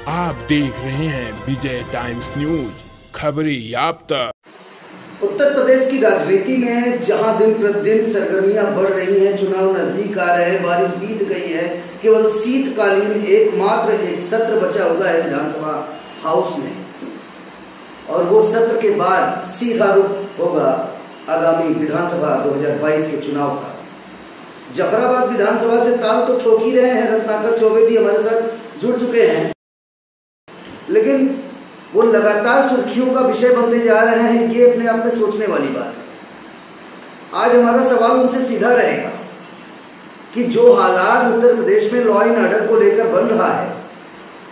आप देख रहे हैं विजय टाइम्स न्यूज, खबरें याफ्ता। उत्तर प्रदेश की राजनीति में जहां दिन प्रतिदिन सरगर्मियां बढ़ रही हैं, चुनाव नजदीक आ रहे हैं, बारिश बीत गई है, केवल शीतकालीन एकमात्र एक सत्र बचा हुआ है विधानसभा हाउस में, और वो सत्र के बाद सीधा रुख होगा आगामी विधानसभा 2022 के चुनाव का। जफराबाद विधानसभा से ताल तो ठोक ही रहे हैं, रत्नाकर चौबे जी हमारे साथ जुड़ चुके हैं, लेकिन वो लगातार सुर्खियों का विषय बनते जा रहे हैं। ये अपने आप में सोचने वाली बात है। आज हमारा सवाल उनसे सीधा रहेगा कि जो हालात उत्तर प्रदेश में लॉ एंड ऑर्डर को लेकर बन रहा है,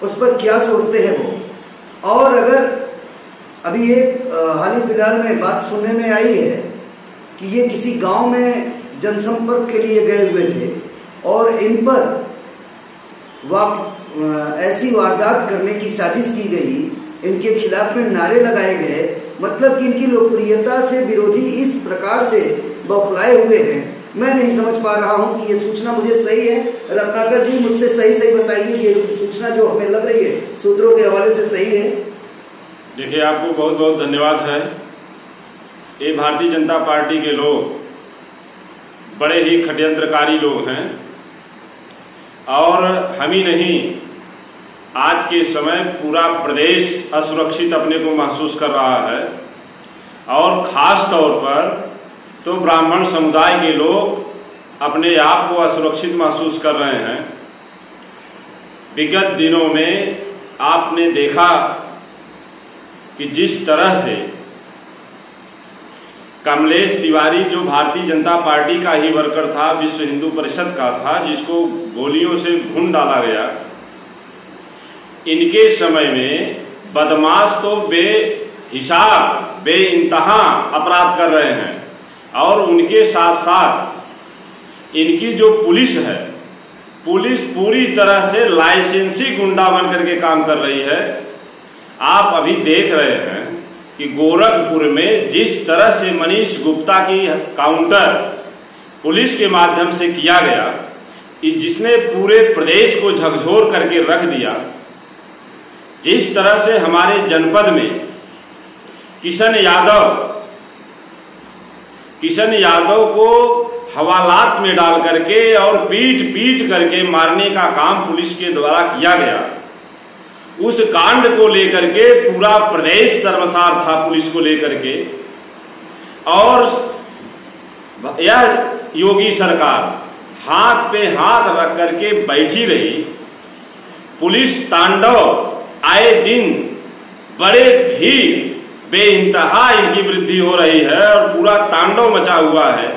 उस पर क्या सोचते हैं वो। और अगर अभी एक हाल ही फिलहाल में बात सुनने में आई है कि ये किसी गांव में जनसंपर्क के लिए गए हुए थे और इन पर ऐसी वारदात करने की साजिश की गई, इनके खिलाफ में नारे लगाए गए, मतलब कि इनकी लोकप्रियता से विरोधी इस प्रकार से बौखलाए हुए हैं। मैं नहीं समझ पा रहा हूं कि ये सूचना मुझे सही है। रत्नाकर जी मुझसे सही बताइए, ये सूचना जो हमें लग रही है सूत्रों के हवाले से सही है? देखिए, आपको बहुत बहुत धन्यवाद है। ये भारतीय जनता पार्टी के लोग बड़े ही षड्यंत्रकारी लोग हैं, और हम ही नहीं, आज के समय पूरा प्रदेश असुरक्षित अपने को महसूस कर रहा है, और खास तौर पर तो ब्राह्मण समुदाय के लोग अपने आप को असुरक्षित महसूस कर रहे हैं। विगत दिनों में आपने देखा कि जिस तरह से कमलेश तिवारी, जो भारतीय जनता पार्टी का ही वर्कर था, विश्व हिंदू परिषद का था, जिसको गोलियों से भून डाला गया, इनके समय में बदमाश तो बेहिसाब बेइंतहा अपराध कर रहे हैं, और उनके साथ साथ इनकी जो पुलिस है, पुलिस पूरी तरह से लाइसेंसी गुंडा बन करके काम कर रही है। आप अभी देख रहे हैं कि गोरखपुर में जिस तरह से मनीष गुप्ता की काउंटर पुलिस के माध्यम से किया गया, जिसने पूरे प्रदेश को झकझोर करके रख दिया, जिस तरह से हमारे जनपद में किशन यादव को हवालात में डाल करके और पीट करके मारने का काम पुलिस के द्वारा किया गया, उस कांड को लेकर के पूरा प्रदेश शर्मसार था पुलिस को लेकर के। और यह योगी सरकार हाथ पे हाथ रख करके बैठी रही। पुलिस तांडव आए दिन बड़े भी बेइंतहा इनकी वृद्धि हो रही है, और पूरा तांडव मचा हुआ है।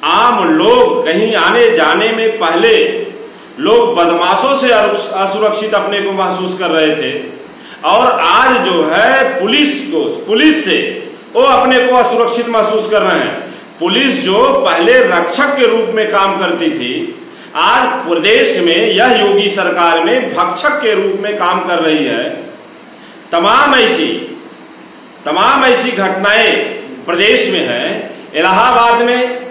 आम लोग कहीं आने जाने में पहले लोग बदमाशों से असुरक्षित अपने को महसूस कर रहे थे, और आज जो है पुलिस से वो अपने को असुरक्षित महसूस कर रहे हैं। पुलिस जो पहले रक्षक के रूप में काम करती थी, आज प्रदेश में यह योगी सरकार में भक्षक के रूप में काम कर रही है। तमाम ऐसी घटनाएं प्रदेश में है। इलाहाबाद में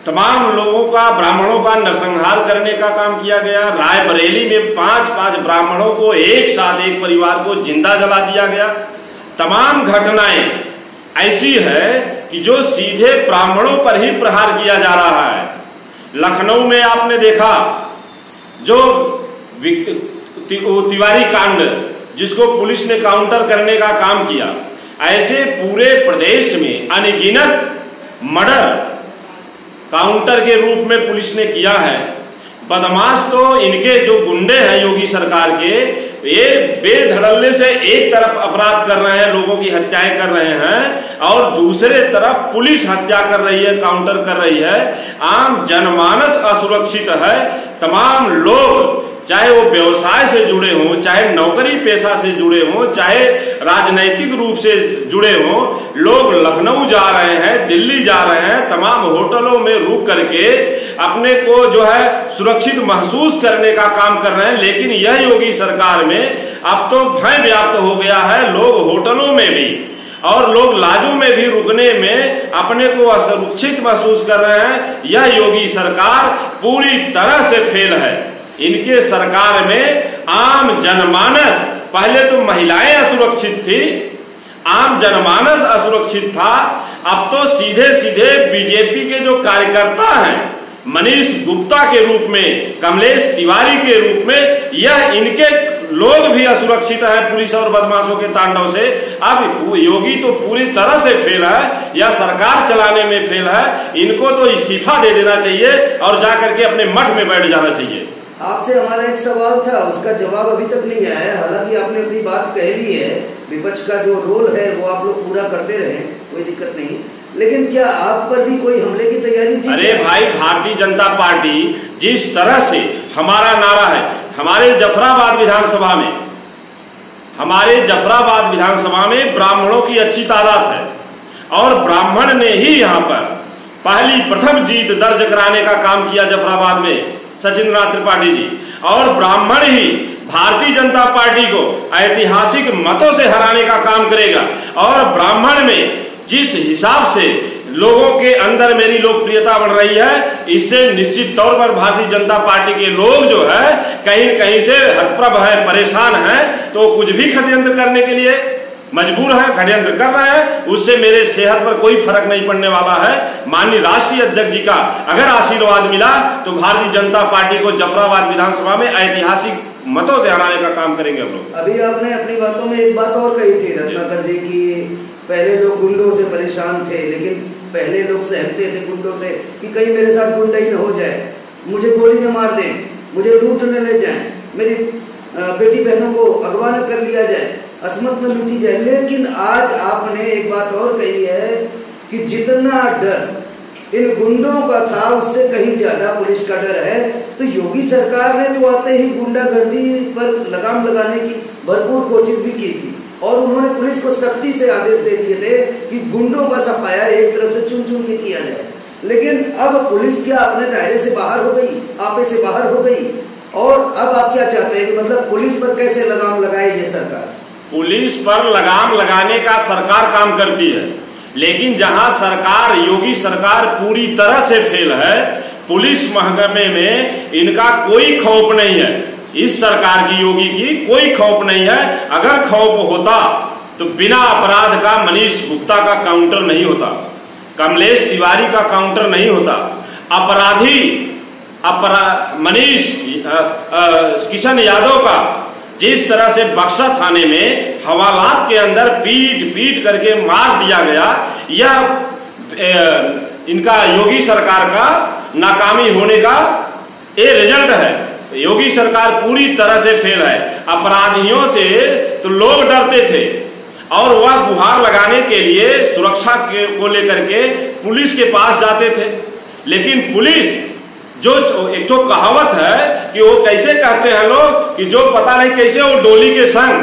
तमाम लोगों का, ब्राह्मणों का नरसंहार करने का काम किया गया। रायबरेली में 5 ब्राह्मणों को एक साथ, एक परिवार को जिंदा जला दिया गया। तमाम घटनाएं ऐसी है कि जो सीधे ब्राह्मणों पर ही प्रहार किया जा रहा है। लखनऊ में आपने देखा जो तिवारी कांड, जिसको पुलिस ने काउंटर करने का काम किया, ऐसे पूरे प्रदेश में अनगिनत मर्डर काउंटर के रूप में पुलिस ने किया है। बदमाश तो इनके जो गुंडे हैं योगी सरकार के, ये बेधड़ल्ले से एक तरफ अपराध कर रहे हैं, लोगों की हत्याएं कर रहे हैं, और दूसरे तरफ पुलिस हत्या कर रही है, काउंटर कर रही है। आम जनमानस असुरक्षित है। तमाम लोग, चाहे वो व्यवसाय से जुड़े हों, चाहे नौकरी पेशा से जुड़े हों, चाहे राजनैतिक रूप से जुड़े हों, लोग लखनऊ जा रहे हैं, दिल्ली जा रहे हैं, तमाम होटलों में रुक करके अपने को जो है सुरक्षित महसूस करने का काम कर रहे हैं। लेकिन यह योगी सरकार में अब तो भय व्याप्त हो गया है। लोग होटलों में भी और लोग लाजों में भी रुकने में अपने को असुरक्षित महसूस कर रहे हैं। यह योगी सरकार पूरी तरह से फेल है। इनके सरकार में आम जनमानस, पहले तो महिलाएं असुरक्षित थी, आम जनमानस असुरक्षित था, अब तो सीधे सीधे बीजेपी के जो कार्यकर्ता हैं, मनीष गुप्ता के रूप में, कमलेश तिवारी के रूप में, यह इनके लोग भी असुरक्षित है पुलिस और बदमाशों के तांडव से। अब योगी तो पूरी तरह से फेल है, या सरकार चलाने में फेल है, इनको तो इस्तीफा दे देना चाहिए और जाकर के अपने मठ में बैठ जाना चाहिए। आपसे हमारा एक सवाल था, उसका जवाब अभी तक नहीं आया है। हालांकि आपने अपनी बात कह ली है, विपक्ष का जो रोल है वो आप लोग पूरा करते रहे, कोई दिक्कत नहीं, लेकिन क्या आप पर भी कोई हमले की तैयारी थी? अरे भाई, भारतीय जनता पार्टी जिस तरह से हमारा नारा है, हमारे जफराबाद विधानसभा में ब्राह्मणों की अच्छी तादाद है, और ब्राह्मण ने ही यहाँ पर प्रथम जीत दर्ज कराने का काम किया जफराबाद में, सचिंद्रनाथ त्रिपाठी जी, और ब्राह्मण ही भारतीय जनता पार्टी को ऐतिहासिक मतों से हराने का काम करेगा। और ब्राह्मण में जिस हिसाब से लोगों के अंदर मेरी लोकप्रियता बढ़ रही है, इससे निश्चित तौर पर भारतीय जनता पार्टी के लोग जो है कहीं न कहीं से हतप्रभ है, परेशान है, तो कुछ भी षड्यंत्र करने के लिए मजबूर है, षड्यंत्र कर रहे हैं, उससे मेरे सेहत पर कोई फर्क नहीं पड़ने वाला है। माननीय राष्ट्रीय अध्यक्ष जी का अगर आशीर्वाद मिला तो भारतीय जनता पार्टी को जफराबाद विधानसभा में ऐतिहासिक मतों से हराने का काम करेंगे हम लोग। अभी आपने अपनी बातों में एक बात और कही थी रत्नाकर जी की, पहले लोग गुंडों से परेशान थे, लेकिन पहले लोग सहमते थे गुंडों से कि कहीं मेरे साथ गुंडाई न हो जाए, मुझे गोली न मार दें, मुझे लूट न ले जाए, मेरी बेटी बहनों को अगवा न कर लिया जाए, असमत न लूटी जाए। लेकिन आज आपने एक बात और कही है कि जितना डर इन गुंडों का था उससे कहीं ज्यादा पुलिस का डर है। तो योगी सरकार ने तो आते ही गुंडागर्दी पर लगाम लगाने की भरपूर कोशिश भी की थी, और उन्होंने पुलिस को सख्ती से आदेश दे दिए थे कि गुंडों का सफाया एक तरफ से चुन चुन के किया जाए। लेकिन अब पुलिस क्या अपने दायरे से बाहर हो गई, आपे से बाहर हो गई, और अब आप क्या चाहते हैं कि मतलब पुलिस पर कैसे लगाम लगाए ये सरकार? पुलिस पर लगाम लगाने का सरकार काम करती है, लेकिन जहां सरकार, योगी सरकार पूरी तरह से फेल है, पुलिस महकमे में इनका कोई खौफ नहीं है, इस सरकार की, योगी की कोई खौफ नहीं है। अगर खौफ होता तो बिना अपराध का मनीष गुप्ता का काउंटर नहीं होता, कमलेश तिवारी का काउंटर नहीं होता, मनीष किशन यादव का जिस तरह से बक्सर थाने में हवालात के अंदर पीट करके मार दिया गया, यह इनका योगी सरकार का नाकामी होने का ये रिजल्ट है। योगी सरकार पूरी तरह से फेल है। अपराधियों से तो लोग डरते थे, और वह गुहार लगाने के लिए सुरक्षा को लेकर के पुलिस के पास जाते थे, लेकिन पुलिस जो एक तो कहावत है कि वो कैसे कहते हैं लोग कि जो पता नहीं कैसे वो डोली के संग,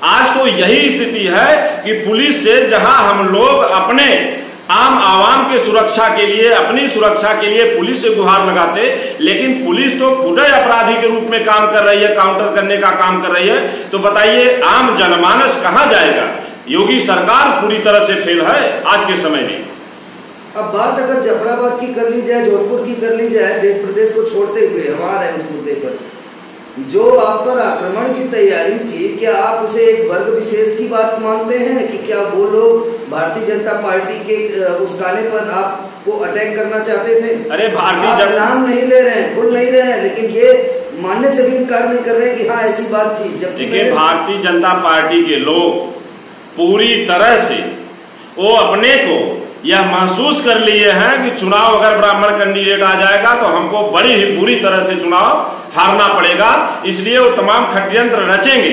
आज तो यही स्थिति है कि पुलिस से जहां हम लोग अपने आम आवाम के सुरक्षा के लिए, अपनी सुरक्षा के लिए पुलिस से गुहार लगाते, लेकिन पुलिस तो खुद अपराधी के रूप में काम कर रही है, काउंटर करने का काम कर रही है। तो बताइए आम जनमानस कहां जाएगा? योगी सरकार पूरी तरह से फेल है आज के समय में। अब बात अगर जफराबाद की कर ली जाए, जोधपुर की कर ली जाए, देश प्रदेश को छोड़ते हुए हमारा है उस मुद्दे पर जो आप पर आक्रमण की तैयारी थी, क्या आप उसे एक वर्ग विशेष की बात मानते हैं कि क्या वो लोग भारतीय जनता पार्टी के उस्काने पर आपको अटैक करना चाहते थे? अरे भारतीय जनता, नाम नहीं ले रहे हैं, फुल नहीं रहे हैं, लेकिन ये मानने से भी इनकार नहीं कर रहे हैं कि हाँ ऐसी बात थी। जबकि भारतीय जनता पार्टी के लोग पूरी तरह से वो अपने को यह महसूस कर लिए हैं कि चुनाव अगर ब्राह्मण कैंडिडेट आ जाएगा तो हमको बड़ी ही बुरी तरह से चुनाव हारना पड़ेगा, इसलिए वो तमाम षड्यंत्र रचेंगे।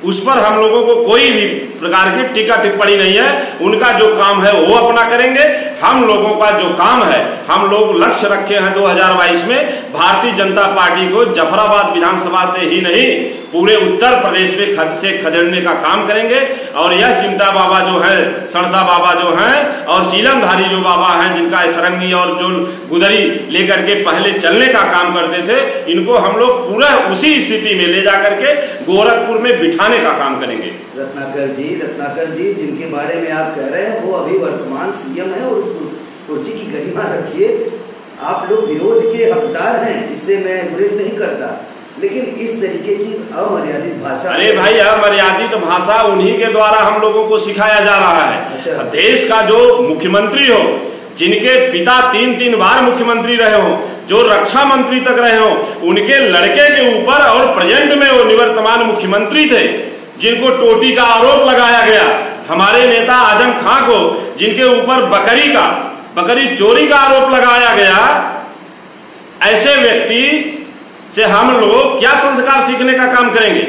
उस पर हम लोगों को कोई भी प्रकार की टीका टिप्पणी नहीं है। उनका जो काम है वो अपना करेंगे, हम लोगों का जो काम है, हम लोग लक्ष्य रखे हैं 2022 में भारतीय जनता पार्टी को जफराबाद विधानसभा से ही नहीं पूरे उत्तर प्रदेश में खद से खदेड़ने का काम करेंगे। और यह चिमटा बाबा जो है, सरसा बाबा जो हैं, और चीलमधारी जो बाबा हैं जिनका सरंगी और जो गुदरी लेकर के पहले चलने का काम करते थे, इनको हम लोग पूरा उसी स्थिति में ले जाकर के गोरखपुर में बिठाने का काम करेंगे। रत्नाकर जी जिनके बारे में आप कह रहे हैं वो अभी वर्तमान सीएम है, और उस कुर्सी की गरिमा रखिए। आप लोग विरोध के हकदार हैं, इससे मैं गुरेज नहीं करता, लेकिन इस तरीके की अमर्यादित भाषा, अरे भाई अमर्यादित भाषा उन्हीं के द्वारा हम लोगों को सिखाया जा रहा है। अच्छा। देश का जो मुख्यमंत्री हो, जिनके पिता 3-3 बार मुख्यमंत्री रहे हो, जो रक्षा मंत्री तक रहे हो, उनके लड़के के ऊपर और प्रेजेंट में वो निवर्तमान मुख्यमंत्री थे जिनको टोटी का आरोप लगाया गया, हमारे नेता आजम खां को जिनके ऊपर बकरी चोरी का आरोप लगाया गया, ऐसे व्यक्ति से हम लोग क्या संस्कार सीखने का काम करेंगे?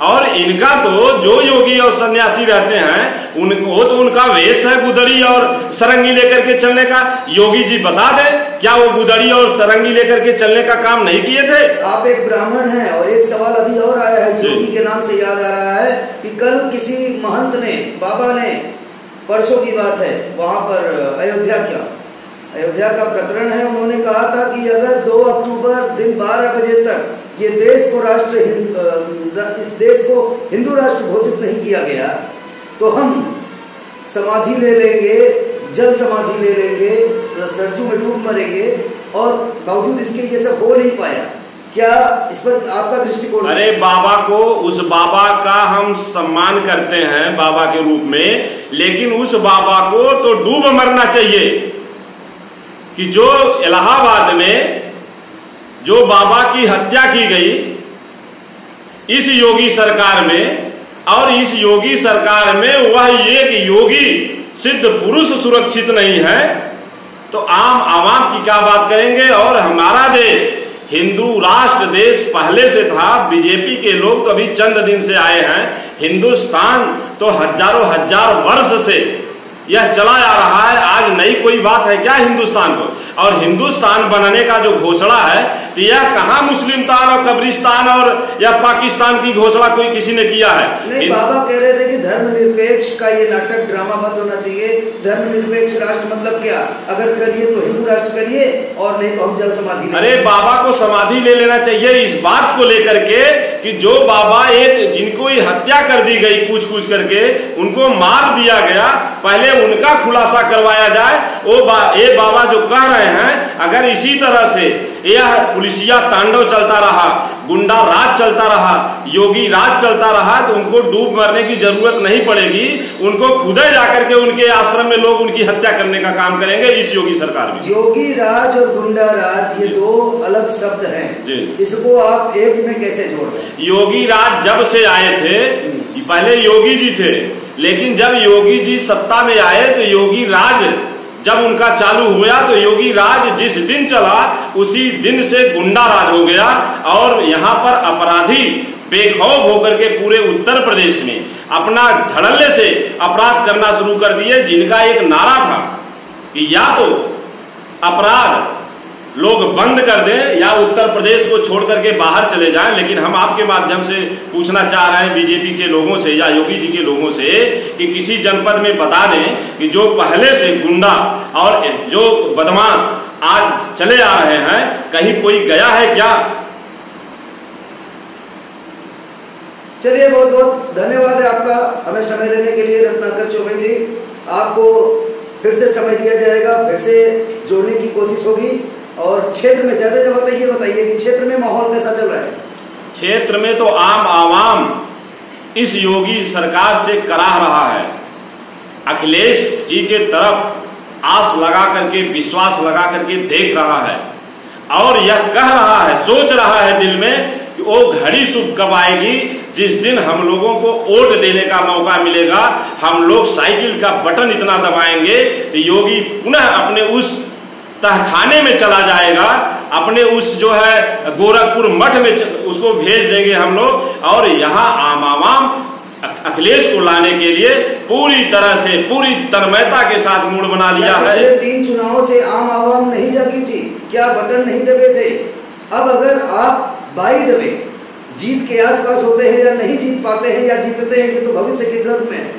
और इनका तो जो योगी और सन्यासी रहते हैं उनको तो उनका वेश है गुदड़ी और सरंगी लेकर के चलने का। योगी जी बता दे, क्या वो गुदड़ी और सरंगी लेकर के चलने का काम नहीं किए थे? आप एक ब्राह्मण हैं और एक सवाल अभी और आया है योगी के नाम से याद आ रहा है कि कल किसी महंत ने, बाबा ने, परसों की बात है, वहां पर अयोध्या का प्रकरण है, उन्होंने कहा था कि अगर 2 अक्टूबर दिन 12 बजे तक ये देश को इस देश को हिंदू राष्ट्र घोषित नहीं किया गया तो हम समाधि ले लेंगे, जल समाधि ले लेंगे, सरजू में डूब मरेंगे, और बावजूद इसके ये सब हो नहीं पाया। क्या इस पर आपका दृष्टिकोण? अरे बाबा को, उस बाबा का हम सम्मान करते हैं बाबा के रूप में, लेकिन उस बाबा को तो डूब मरना चाहिए कि जो इलाहाबाद में जो बाबा की हत्या की गई इस योगी सरकार में, और इस योगी सरकार में वह एक योगी सिद्ध पुरुष सुरक्षित नहीं है, तो आम आवाम की क्या बात करेंगे? और हमारा देश हिंदू राष्ट्र देश पहले से था, बीजेपी के लोग तो अभी चंद दिन से आए हैं। हिंदुस्तान तो हजारों हजार वर्ष से यह चला आ रहा है, आज नई कोई बात है क्या हिंदुस्तान को? और हिंदुस्तान बनने का जो घोषणा है तो यह कहां मुस्लिमस्तान और कब्रिस्तान और या पाकिस्तान की घोषणा कोई किसी ने किया है? नहीं, बाबा कह रहे थे कि धर्मनिरपेक्ष का ये नाटक ड्रामा बंद होना चाहिए। धर्मनिरपेक्ष राष्ट्र मतलब क्या? अगर करिए तो हिंदू राष्ट्र करिए और नहीं तो हम जल समाधि। अरे बाबा को समाधि ले लेना चाहिए इस बात को लेकर के कि जो बाबा एक जिनको हत्या कर दी गई पूछ करके, उनको मार दिया गया, पहले उनका खुलासा करवाया जाए। ये बाबा जो कह रहे हैं, अगर इसी तरह से यह पुलिसिया तांडव चलता रहा, गुंडा राज चलता रहा, योगी राज चलता रहा, तो उनको डूब मरने की जरूरत नहीं पड़ेगी। उनको खुद जाकर के उनके आश्रम में लोग उनकी हत्या करने का काम करेंगे इस योगी सरकार में। योगी राज और गुंडा राज ये 2 अलग शब्द हैं, इसको आप एक में कैसे जोड़ रहे हैं? योगी राज जब से आए थे, पहले योगी जी थे, लेकिन जब योगी जी सत्ता में आए तो योगी राज जब उनका चालू हुआ तो योगी राज जिस दिन चला उसी दिन से गुंडा राज हो गया, और यहाँ पर अपराधी बेखौफ होकर के पूरे उत्तर प्रदेश में अपना धड़ल्ले से अपराध करना शुरू कर दिए, जिनका एक नारा था कि या तो अपराध लोग बंद कर दें या उत्तर प्रदेश को छोड़ करके बाहर चले जाएं। लेकिन हम आपके माध्यम से पूछना चाह रहे हैं बीजेपी के लोगों से या योगी जी के लोगों से कि किसी जनपद में बता दें कि जो पहले से गुंडा और जो बदमाश आज चले आ रहे हैं, कहीं कोई गया है क्या? चलिए, बहुत बहुत धन्यवाद है आपका हमें समय देने के लिए रत्नाकर चौबे जी। आपको फिर से समय दिया जाएगा, फिर से जोड़ने की कोशिश होगी। और क्षेत्र में ज्यादा बताइए कि क्षेत्र में माहौल कैसा चल रहा है? क्षेत्र में तो आम आवाम इस योगी सरकार से कराह रहा है। अखिलेश जी के तरफ आस लगा करके, विश्वास लगा करके देख रहा है और यह कह रहा है, सोच रहा है दिल में कि वो घड़ी शुभ कब आएगी जिस दिन हम लोगों को वोट देने का मौका मिलेगा। हम लोग साइकिल का बटन इतना दबाएंगे कि योगी पुनः अपने उस तहखाने में चला जाएगा, अपने उस जो है गोरखपुर मठ में उसको भेज देंगे हम लोग। और यहाँ आम आवाम अखिलेश को लाने के लिए पूरी तरह से, पूरी तन्मयता के साथ मूड बना लिया है। पिछले 3 चुनावों से आम आवाम नहीं जागी थी क्या? बटन नहीं दबे थे। अब अगर आप बाई दबे जीत के आसपास होते हैं या नहीं जीत पाते हैं या जीतते हैं, ये तो भविष्य के गर्भ में है।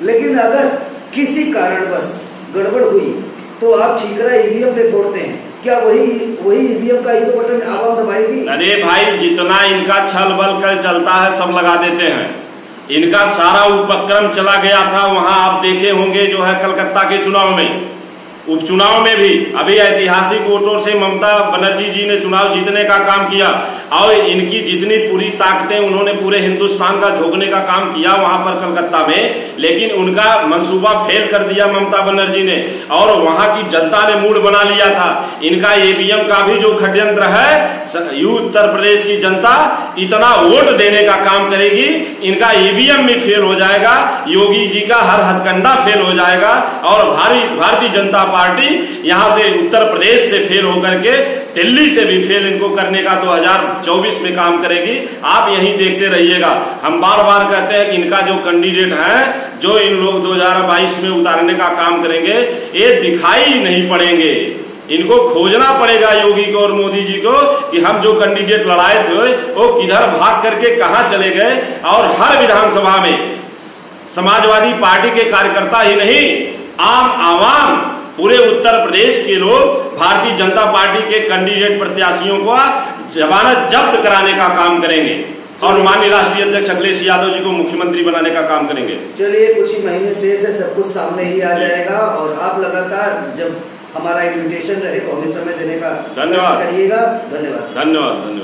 लेकिन अगर किसी कारणवश गड़बड़ हुई तो आप ठीकरा ईवीएम पे फोड़ते हैं, क्या वही ईवीएम का ही तो बटन आवाम दबाएगी? अरे भाई, जितना इनका छल बल कल चलता है सब लगा देते हैं। इनका सारा उपक्रम चला गया था, वहां आप देखे होंगे जो है कलकत्ता के चुनाव में, उपचुनाव में भी अभी ऐतिहासिक वोटों से ममता बनर्जी जी ने चुनाव जीतने का काम किया। और इनकी जितनी पूरी ताकतें, उन्होंने पूरे हिंदुस्तान का झोंकने का काम किया वहां पर कलकत्ता में, लेकिन उनका मंसूबा फेल कर दिया ममता बनर्जी ने, और वहां की जनता ने मूड बना लिया था। इनका ईवीएम का भी जो षड्यंत्र है, उत्तर प्रदेश की जनता इतना वोट देने का काम करेगी, इनका ईवीएम भी फेल हो जाएगा, योगी जी का हर हथकंडा फेल हो जाएगा, और भारतीय जनता पार्टी यहां से उत्तर प्रदेश से फेल होकर के दिल्ली से भी फेल इनको करने का 2024 में काम करेगी। आप यहीं देखते रहिएगा। हम बार बार कहते हैं कि इनका जो कैंडिडेट है, जो इन लोग 2022 में उतारने का काम करेंगे, ये दिखाई नहीं पड़ेंगे। इनको खोजना पड़ेगा योगी को और मोदी जी को कि हम जो कैंडिडेट लड़ाए थे वो किधर भाग करके कहां चले गए। और हर विधानसभा में समाजवादी पार्टी के कार्यकर्ता ही नहीं, आम आवाम, पूरे उत्तर प्रदेश के लोग भारतीय जनता पार्टी के कैंडिडेट प्रत्याशियों को जमानत जब्त कराने का काम करेंगे और माननीय राष्ट्रीय अध्यक्ष अखिलेश यादव जी को मुख्यमंत्री बनाने का काम करेंगे। चलिए, कुछ ही महीने से सब कुछ सामने ही आ जाएगा, और आप लगातार जब हमारा इन्विटेशन रहे तो हमें समय देने का धन्यवाद करिएगा। धन्यवाद। धन्यवाद।